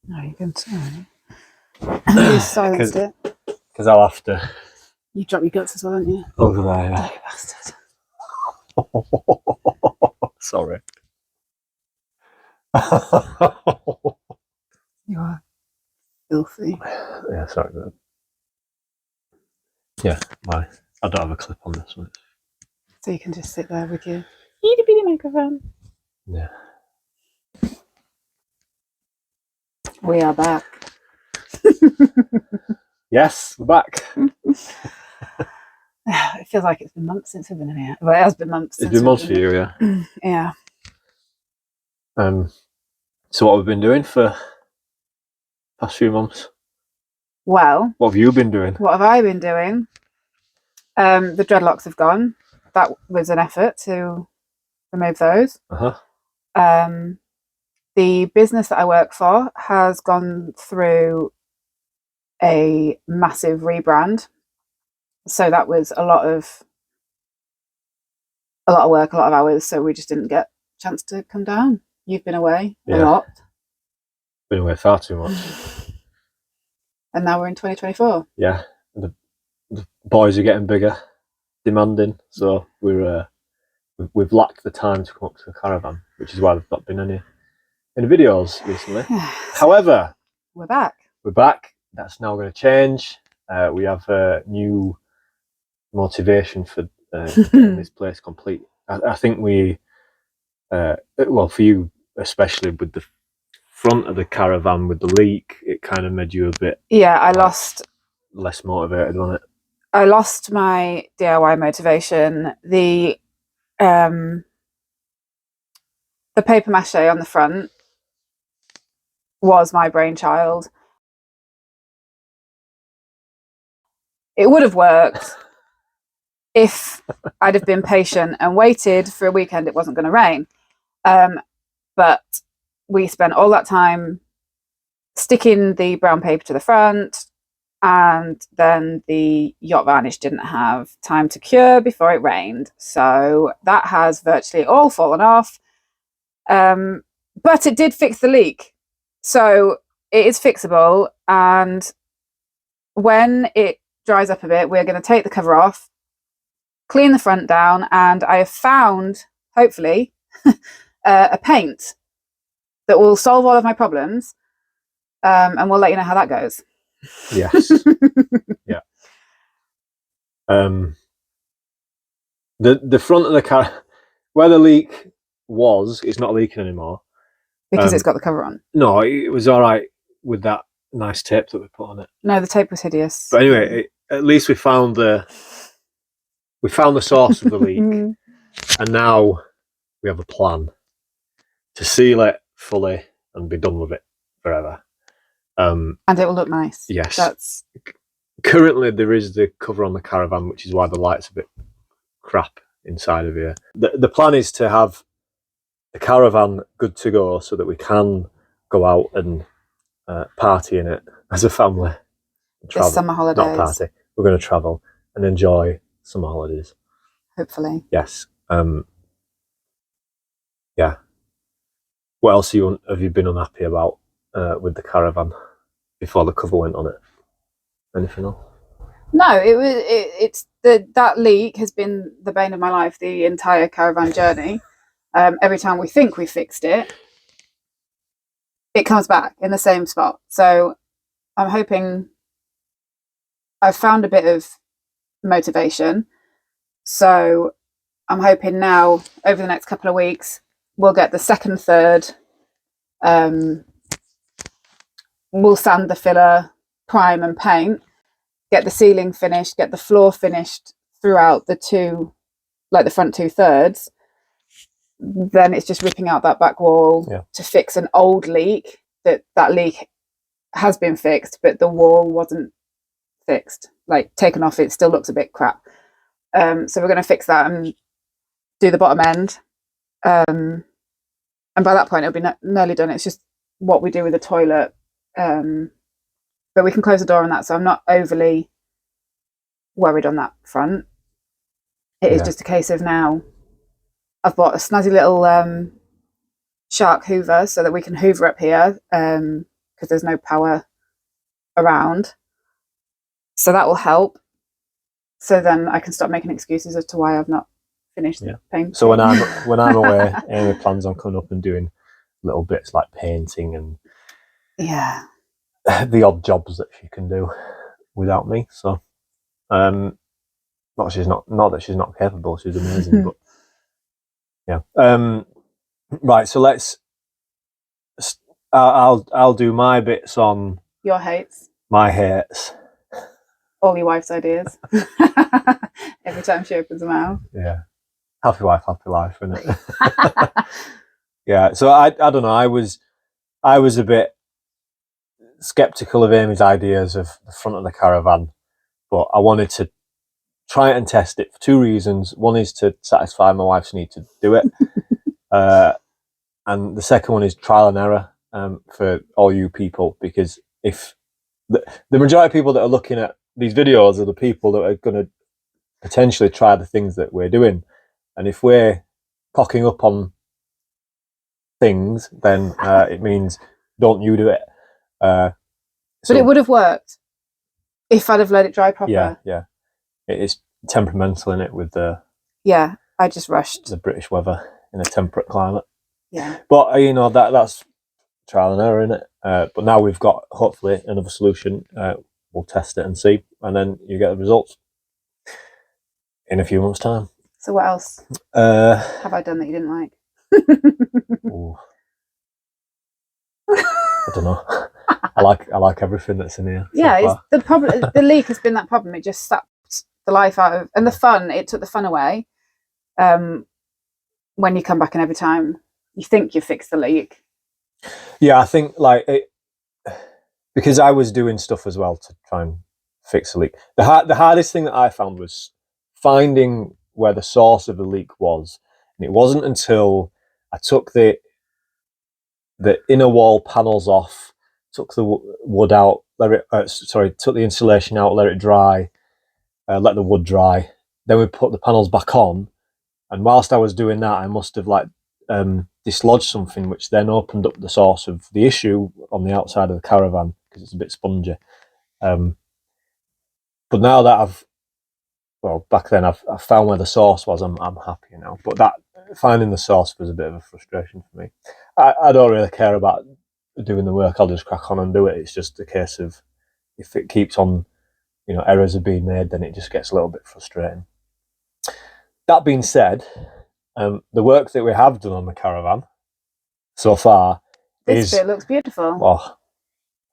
No, you can say. You silenced it. Because I'll have to. You drop your guts as well, don't you? Over there. Yeah. You bastard. Sorry. You are filthy. Yeah, sorry. Yeah, I don't have a clip on this one. So you can just sit there with your itty bitty microphone. Yeah. We are back. Yes, we're back. It feels like it's been months since we've been in here. Well, it has been months. It's been months for you, yeah. Yeah. So what have we been doing for the past few months? Well, what have you been doing? What have I been doing? The dreadlocks have gone. That was an effort to remove those. The business that I work for has gone through a massive rebrand, so that was a lot of work, a lot of hours. So we just didn't get a chance to come down. You've been away a lot. Been away far too much. And now we're in 2024. Yeah, the boys are getting bigger, demanding. So we've lacked the time to come up to the caravan, which is why there's not been any videos recently. However, we're back. We're back. That's now going to change. We have a new motivation for getting this place complete. I think we, well, for you especially, with the front of the caravan with the leak, it kind of made you a bit. Yeah, I lost. Less motivated on it. I lost my DIY motivation. The paper mache on the front was my brainchild. It would have worked if I'd have been patient and waited for a weekend it wasn't going to rain. But we spent all that time sticking the brown paper to the front, and then the yacht varnish didn't have time to cure before it rained. So that has virtually all fallen off. But it did fix the leak. So it is fixable. And when it dries up a bit, we're going to take the cover off, clean the front down, and I have found, hopefully, a paint that will solve all of my problems. And we'll let you know how that goes. Yes. Yeah. The front of the car, where the leak was, it's not leaking anymore. Because it's got the cover on. No, it was all right with that nice tape that we put on it. No, the tape was hideous. But anyway, at least we found the source of the leak, and now we have a plan to seal it fully and be done with it forever. And it will look nice. Yes. Currently, there is the cover on the caravan, which is why the light's a bit crap inside of here. The plan is to have the caravan good to go so that we can go out and party in it as a family. Travel. This summer holidays. Not party. We're going to travel and enjoy summer holidays. Hopefully. Yes. Yeah. What else have you been unhappy about with the caravan before the cover went on it? Anything else? No, it's that leak has been the bane of my life the entire caravan journey. Every time we think we fixed it, it comes back in the same spot. So I'm hoping I've found a bit of motivation. So I'm hoping now over the next couple of weeks we'll get the second, third. We'll sand the filler, prime and paint, get the ceiling finished, get the floor finished throughout the front 2/3. Then it's just ripping out that back wall to fix an old leak. That leak has been fixed, but the wall wasn't fixed. Like taken off, it still looks a bit crap. So we're going to fix that and do the bottom end. And by that point, it'll be nearly done. It's just what we do with the toilet. But we can close the door on that, so I'm not overly worried on that front. It is just a case of now I've bought a snazzy little shark hoover so that we can hoover up here, because there's no power around. So that will help. So then I can stop making excuses as to why I've not finished the painting. So when I'm away, Amy plans on coming up and doing little bits like painting and the odd jobs that she can do without me. So not that she's not capable, she's amazing, but yeah. Right, so let's I'll do my bits on your hates. My hates. All your wife's ideas. Every time she opens her mouth. Yeah. Happy wife, happy life, isn't it? Yeah. So I don't know, I was a bit skeptical of Amy's ideas of the front of the caravan, but I wanted to try it and test it for two reasons. One is to satisfy my wife's need to do it. And the second one is trial and error for all you people, because if the majority of people that are looking at these videos are the people that are going to potentially try the things that we're doing. And if we're cocking up on things, then it means don't you do it. But it would have worked if I'd have let it dry proper. Yeah. It is temperamental in it with the I just rushed the British weather in a temperate climate. Yeah. But that's trial and error in it. But now we've got hopefully another solution. We'll test it and see, and then you get the results in a few months' time. So what else have I done that you didn't like? I don't know. I like everything that's in here. Yeah, it's the problem. The leak has been that problem. It just sucked the life out of, and the fun. It took the fun away. When you come back and every time you think you fixed the leak. Yeah, I think because I was doing stuff as well to try and fix the leak. The hardest thing that I found was finding where the source of the leak was, and it wasn't until I took the inner wall panels off, took the wood out, took the insulation out, let it dry, let the wood dry. Then we put the panels back on, and whilst I was doing that, I must have dislodged something, which then opened up the source of the issue on the outside of the caravan because it's a bit spongy. But now that back then I've found where the source was, I'm happier now. But that finding the source was a bit of a frustration for me. I don't really care about doing the work. I'll just crack on and do it. It's just a case of if it keeps on, errors are being made, then it just gets a little bit frustrating. That being said, the work that we have done on the caravan so far this bit looks beautiful. Oh,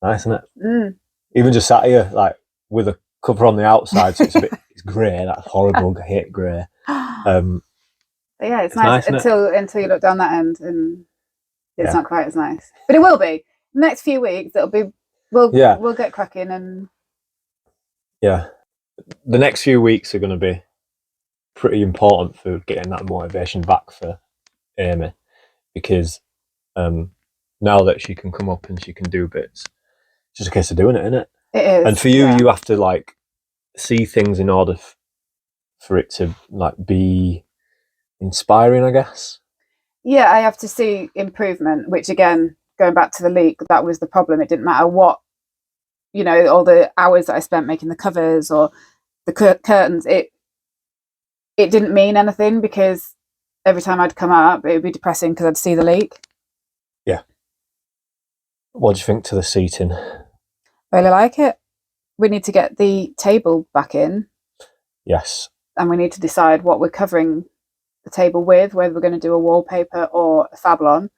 nice, isn't it? Mm. Even just sat here with a cover on the outside, so it's grey. That's horrible. I hate grey. Yeah, it's nice until you look down that end and it's not quite as nice. But it will be. Next few weeks we'll get cracking and the next few weeks are going to be pretty important for getting that motivation back for Amy, because now that she can come up and she can do bits, it's just a case of doing it, isn't it? It is. And for you, you have to see things in order for it to be inspiring, I guess. Yeah, I have to see improvement, which again, going back to the leak, that was the problem. It didn't matter what, all the hours that I spent making the covers or the curtains, it didn't mean anything because every time I'd come up, it would be depressing because I'd see the leak. Yeah. What do you think to the seating? Really like it. We need to get the table back in. Yes. And we need to decide what we're covering the table with, whether we're going to do a wallpaper or a fablon.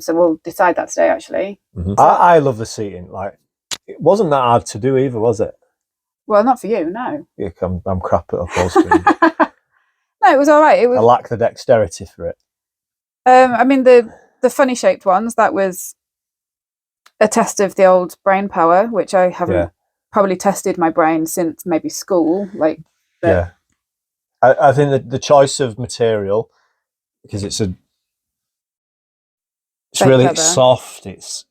So we'll decide that today, actually. Mm-hmm. I love the seating. It wasn't that hard to do either, was it? Well, not for you, no. Yeah, I'm crap at upholstery. No, it was all right. I lack the dexterity for it. I mean, the funny shaped ones, that was a test of the old brain power, which I haven't probably tested my brain since maybe school. Yeah. I think that the choice of material, because it's really soft, it's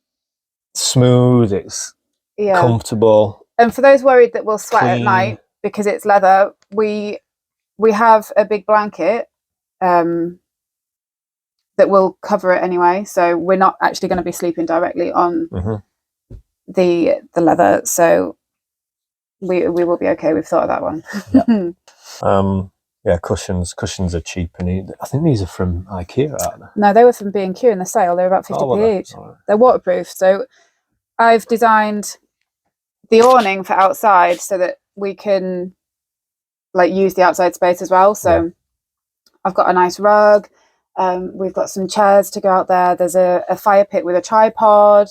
smooth, it's comfortable. And for those worried that we'll sweat at night because it's leather, we have a big blanket that will cover it anyway. So we're not actually going to be sleeping directly on the leather, so we will be okay. We've thought of that one. Yeah, cushions are cheap, and I think these are from IKEA, aren't they? No, they were from B&Q in the sale. They were about 50p each. Right. They're waterproof, so I've designed the awning for outside so that we can like use the outside space as well. So I've got a nice rug. We've got some chairs to go out there. There's a fire pit with a tripod.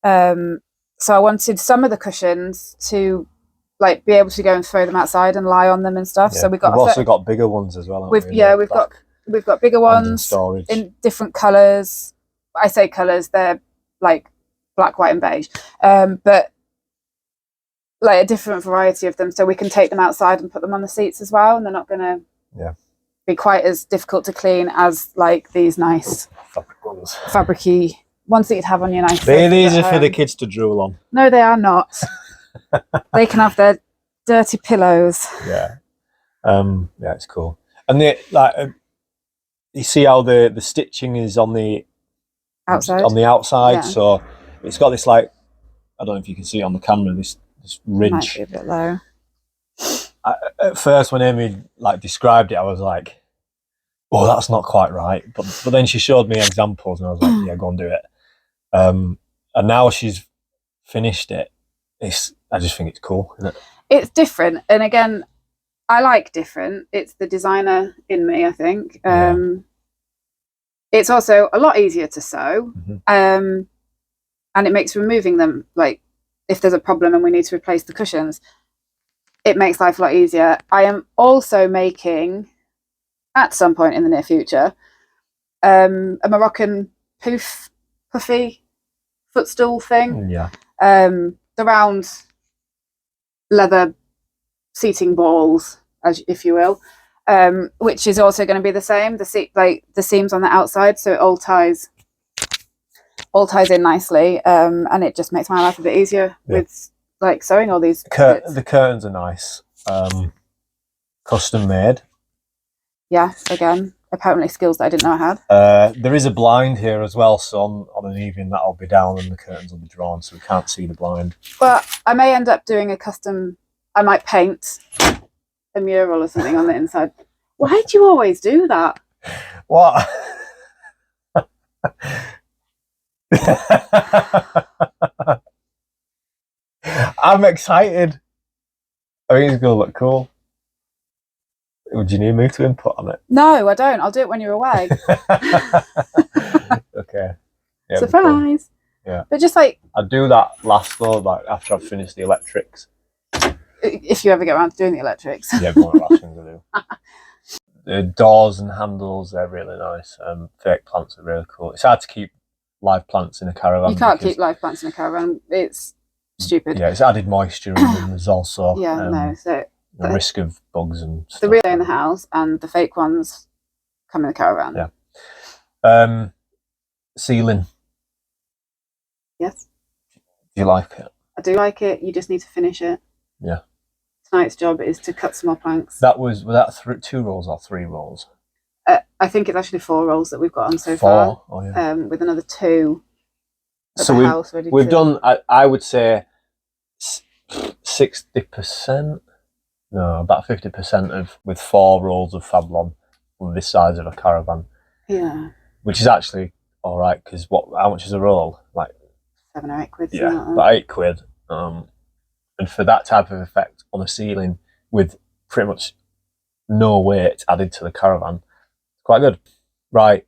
So I wanted some of the cushions to like be able to go and throw them outside and lie on them and stuff. So we've also got bigger ones as well. We've got bigger ones in different colours. I say colours, they're like black, white, and beige. But like a different variety of them, so we can take them outside and put them on the seats as well, and they're not going to be quite as difficult to clean as like these nice fabricy ones that you'd have on your nice. These are for the kids to drool on. No, they are not. They can have their dirty pillows. Yeah, it's cool. And you see how the stitching is on the outside. So it's got this like, I don't know if you can see it on the camera, this ridge. Might be a bit low. At first, when Amy like described it, I was like, "Oh, that's not quite right." But then she showed me examples, and I was like, "Yeah, go and do it." And now she's finished it. I just think it's cool, isn't it? It's different, and again, I like different. It's the designer in me, I think. It's also a lot easier to sew, and it makes removing them, like if there's a problem and we need to replace the cushions, it makes life a lot easier. I am also making, at some point in the near future, a Moroccan puffy footstool thing. The round leather seating balls, if you will, which is also going to be the same. The seams on the outside, so it all ties in nicely, and it just makes my life a bit easier with like sewing all these. The curtains are nice, custom made. Yeah, again, apparently skills that I didn't know I had. There is a blind here as well, so on an evening that'll be down and the curtains will be drawn, so we can't see the blind. But I may end up doing a custom. I might paint a mural or something on the inside. Why do you always do that? What? I'm excited. I think it's going to look cool. Would you need me to input on it? No, I don't. I'll do it when you're away. Okay. Yeah, surprise. Cool. Yeah. But just like... I'll do that last though, like after I've finished the electrics. If you ever get around to doing the electrics. Yeah, one of the last things I do. The doors and handles, they're really nice. Fake plants are really cool. It's hard to keep live plants in a caravan. You can't keep live plants in a caravan. It's stupid. Yeah, it's added moisture and there's also so the risk of bugs and stuff. The real in the house and the fake ones come in the caravan. Yeah. Ceiling. Yes. Do you like it? I do like it. You just need to finish it. Yeah. Tonight's job is to cut some more planks. Was that 2 rolls or 3 rolls? I think it's actually 4 rolls that we've got on so far. Oh, yeah. With another 2 at so the house ready we've done, I would say, 60%. No, about 50% with 4 rolls of Fablon on this size of a caravan. Yeah. Which is actually all right, because how much is a roll? Like 7 or 8 quid. Yeah, about 8 quid. And for that type of effect on a ceiling with pretty much no weight added to the caravan, it's quite good. Right,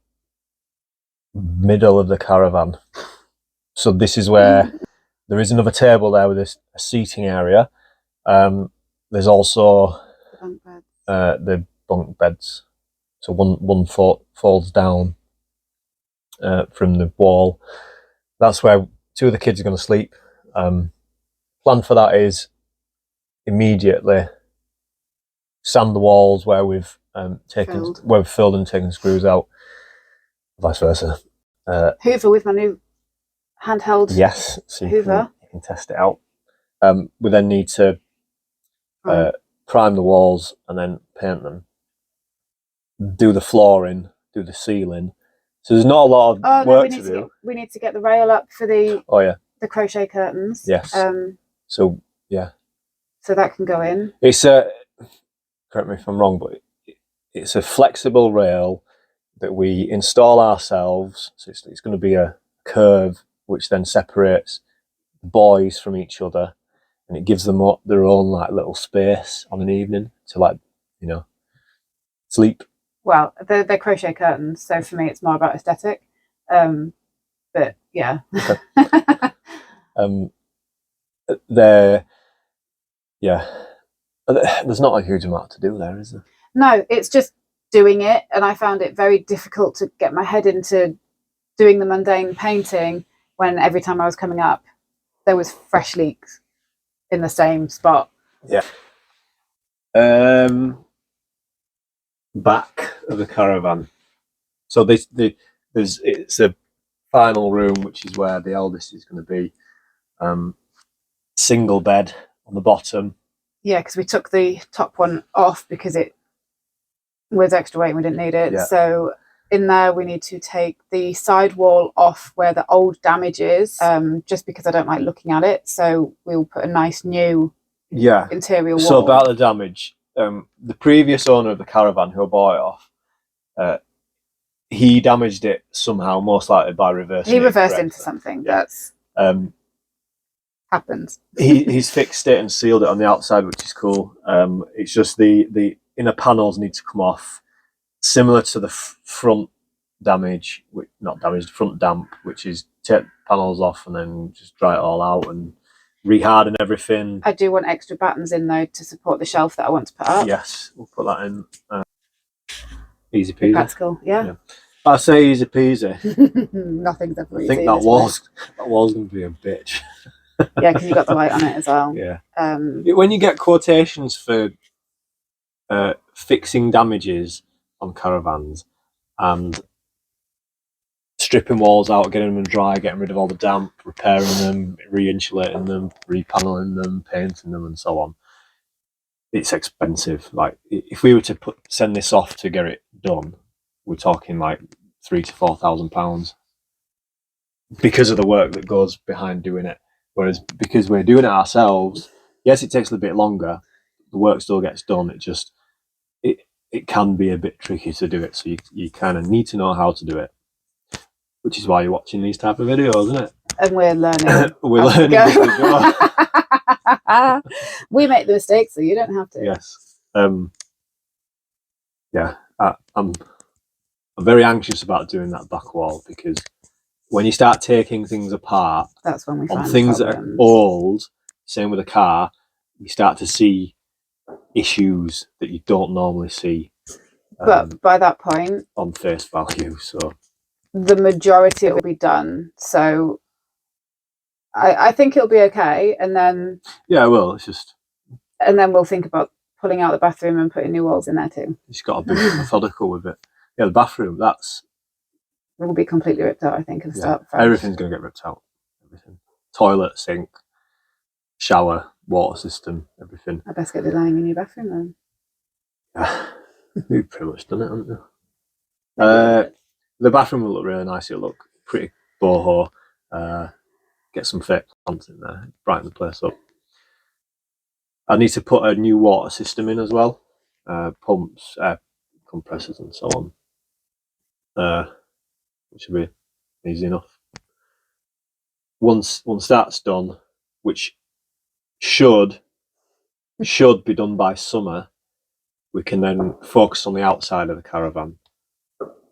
middle of the caravan. So this is where there is another table there with a seating area. There's also the bunk beds. So one folds down from the wall. That's where 2 of the kids are going to sleep. Plan for that is immediately sand the walls where we've filled and taken screws out, vice versa. Hoover with my new handheld. Yes, so Hoover. You can test it out. We then need to prime the walls and then paint them. Do the flooring, do the ceiling. So there's not a lot of work to do. We need to get the rail up for the the crochet curtains. Yes. So yeah. So that can go in. It's a, correct me if I'm wrong, but it's a flexible rail that we install ourselves. So it's going to be a curve which then separates the boys from each other, and it gives them their own like little space on an evening to, like, you know, sleep. Well, they're crochet curtains, so for me it's more about aesthetic. But yeah. Okay. They're, yeah, there's not a huge amount to do there, is there? No, it's just doing it, and I found it very difficult to get my head into doing the mundane painting when every time I was coming up there was fresh leaks in the same spot. Yeah. Back of the caravan. So it's a final room, which is where the eldest is going to be. Single bed on the bottom. Yeah, because we took the top one off because it was extra weight and we didn't need it. Yeah. So in there we need to take the side wall off where the old damage is, just because I don't like looking at it. So we'll put a nice new interior wall. So about the damage, the previous owner of the caravan who I bought it off, he damaged it somehow, most likely by reversing. He reversed into something. Yeah. That's happens. He's fixed it and sealed it on the outside, which is cool. It's just the inner panels need to come off, similar to the front damage, not damage, front damp, which is take panels off and then just dry it all out and reharden everything. I do want extra battens in though to support the shelf that I want to put up. Yes, we'll put that in. Easy peasy. Practical, yeah. I say easy peasy. Nothing's ever easy. I think that wall's going to be a bitch. Yeah, because you've got the light on it as well. Yeah. When you get quotations for fixing damages on caravans and stripping walls out, getting them dry, getting rid of all the damp, repairing them, re-insulating them, repaneling them, painting them, and so on, it's expensive. Like, if we were to send this off to get it done, we're talking like £3,000 to £4,000 because of the work that goes behind doing it. Whereas because we're doing it ourselves, yes, it takes a little bit longer. The work still gets done. It can be a bit tricky to do it, so you kind of need to know how to do it, which is why you're watching these type of videos, isn't it? And we're learning. We're learning as we go. We make the mistakes, so you don't have to. Yes. Yeah. I'm very anxious about doing that back wall, because when you start taking things apart, that's when we find things that are old. Same with a car, you start to see issues that you don't normally see. But by that point, on face value, so the majority will be done. So I think it'll be okay, and then well, it's just, and then we'll think about pulling out the bathroom and putting new walls in there too. You just got to be methodical with it. Yeah, the bathroom, will be completely ripped out, I think, and start fresh. Everything's going to get ripped out. Everything. Toilet, sink, shower, water system, everything. I best get the lying in your bathroom then. Yeah, we've pretty much done it, haven't we? The bathroom will look really nice. It'll look pretty boho. Get some fake plants in there, brighten the place up. I need to put a new water system in as well. Pumps, compressors, and so on. Which will be easy enough. Once that's done, which should be done by summer, we can then focus on the outside of the caravan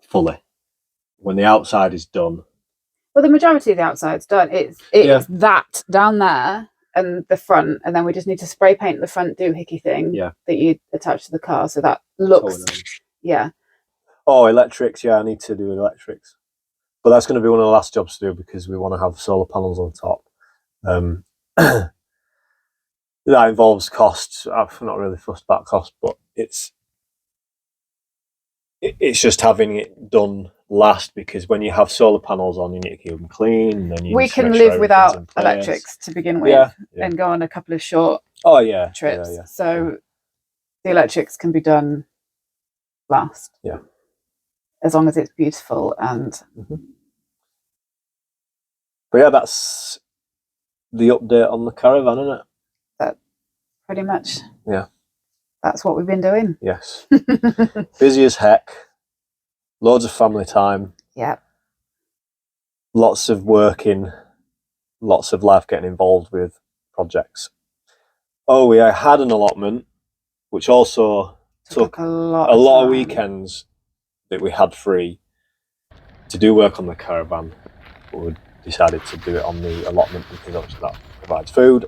fully. When the outside is done, well, the majority of the outside's done. It's that down there and the front, and then we just need to spray paint the front doohickey thing that you attach to the car, so that looks Oh, electrics, I need to do electrics. But that's going to be one of the last jobs to do, because we want to have solar panels on top. That involves costs. I've not really fussed about cost, but it's just having it done last, because when you have solar panels on, you need to keep them clean. And then we can live without electrics to begin with, and go on a couple of short trips. So the electrics can be done last. Yeah. As long as it's beautiful and. But yeah, that's the update on the caravan, isn't it? Pretty much. Yeah. That's what we've been doing. Yes. Busy as heck. Loads of family time. Yeah. Lots of working. Lots of life getting involved with projects. Oh, we had an allotment, which also took a lot of weekends that we had free to do work on the caravan. We decided to do it on the allotment because obviously that provides food.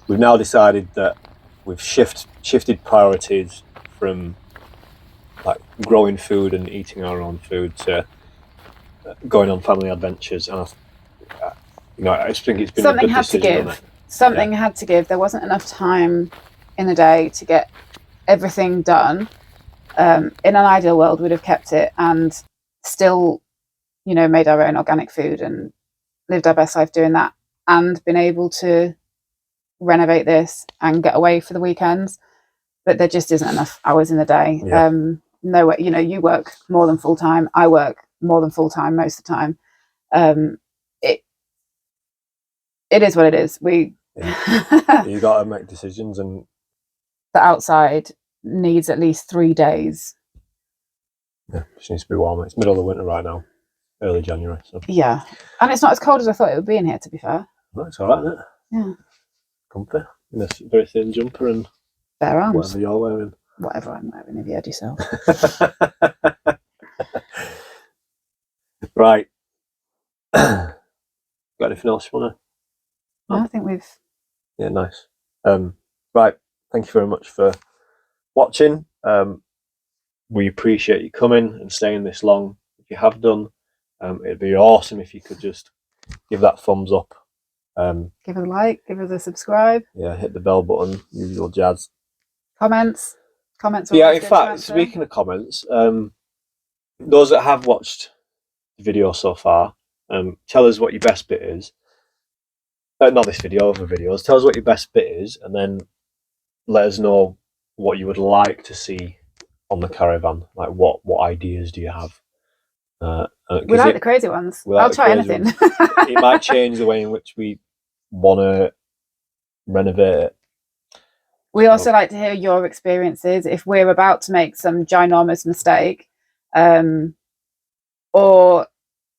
We've now decided that we've shifted priorities from like growing food and eating our own food to going on family adventures, and I just think it's been something a good had to decision. give. Something had to give. There wasn't enough time in the day to get everything done. In an ideal world, we'd have kept it and still, made our own organic food and lived our best life doing that, and been able to renovate this and get away for the weekends. But there just isn't enough hours in the day. Yeah. No way. You work more than full time. I work more than full time most of the time. It is what it is. You got to make decisions, and the outside needs at least 3 days. Yeah, it needs to be warm. It's middle of the winter right now, early January. So yeah, and it's not as cold as I thought it would be in here. To be fair, no, it's all right, isn't it? Yeah, comfy in a very thin jumper and bare arms. Whatever you're wearing. Whatever I'm wearing, have you heard yourself? Right. Got anything else you want to? No, I think we've. Yeah, nice. Right. Thank you very much for watching. We appreciate you coming and staying this long. If you have done, it'd be awesome if you could just give that thumbs up. Give us a like, give us a subscribe. Yeah, hit the bell button, usual jazz. Comments. Yeah, in fact, speaking of comments, those that have watched the video so far, tell us what your best bit is. Not this video, other videos. Tell us what your best bit is, and then let us know what you would like to see on the caravan. Like, what ideas do you have? We like the crazy ones. I'll try anything. It might change the way in which we want to renovate it. We also like to hear your experiences if we're about to make some ginormous mistake, or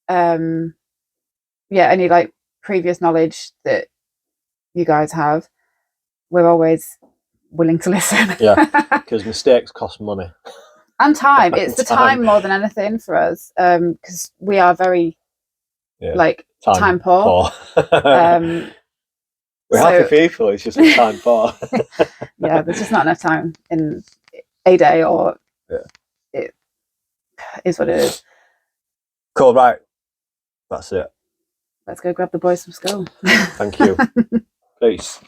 any like previous knowledge that you guys have. We're always willing to listen. Yeah, because mistakes cost money and time. It's the time more than anything for us, because we are very time poor. We're happy people, it's just time poor. Yeah, there's just not enough time in a day, or it is what it is. Cool, right. That's it. Let's go grab the boys from school. Thank you. Peace.